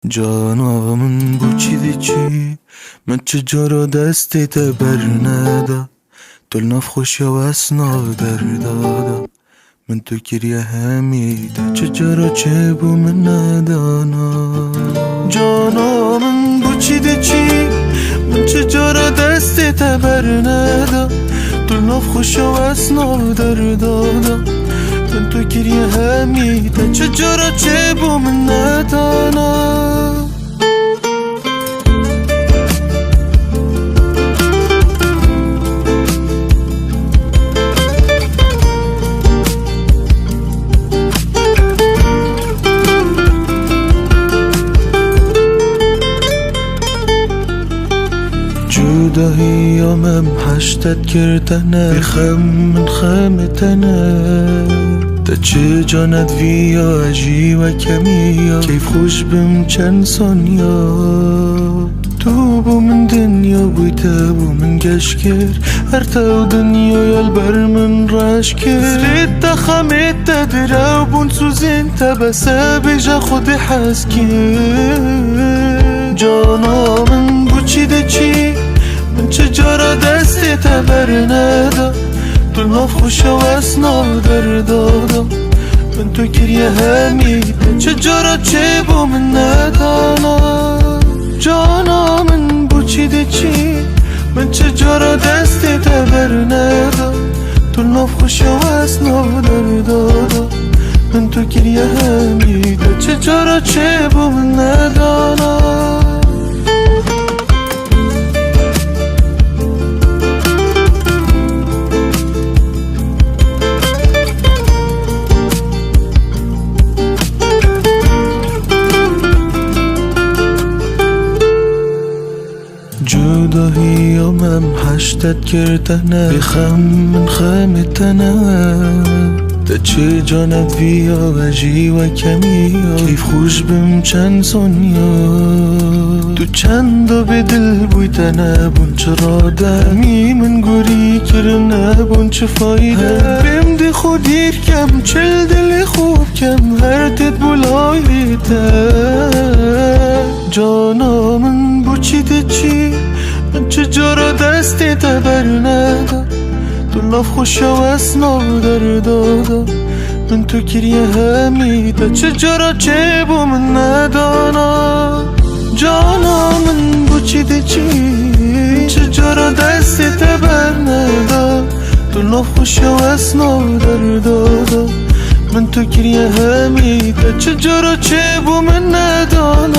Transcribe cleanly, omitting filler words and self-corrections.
جانمın bu çidici من چجورا دستی تبر ندا دل نف خوشی و اسناو در دادا من تو کریه همیده چجورا چه بو من ندانا جانمın bu çidici من چجورا دستی تبر ندا دل نف خوشی و اسناو در دادا من تو کریه همیده چجورا چه بو من ندانا جداییامم هشتت کردنه بخم من خمتنه تا چه جانت ویا عجی و کمیا کیف خوش بم چند ثانیا تو بو من دنیا بویته بو من گشکر هر تا دنیا یال بر من راش کر تا خمت تدرا بون سوزین تا بسه بجا خود حس کر جانا من بو چیده چی من چجورا دستی تبر ندا دل نف خوش و اسناو در دادا من تو کریه همیده چجورا چه بو من ندانا جانا من بو چیده چی من چجورا دستی تبر ندا دل نف خوش و اسناو در دادا من تو کریه همیده چجورا چه بو من ندانا جداییامم هشتت کردنه بخم من خمتنه تا چه جانت ویا عجی و کمیا کیف خوش بم چند ثانیا تو چند به دل بویتنه بون چرا دمی من گوری کرنه بون چه فایده بیم دی خودیر کم چل دل خوب کم هر تد بولایده جانا من بو چیده چی من چجورا دستی تبر ندا دل نف خوش و اسناو در دادا من تو کریه همیده چجورا چه بو من ندانا جانا من بو چیده چی چجورا دستی تبر ندا دل نف خوش و اسناو در دادا من تو کریه همیده چجورا چه بو من ندانا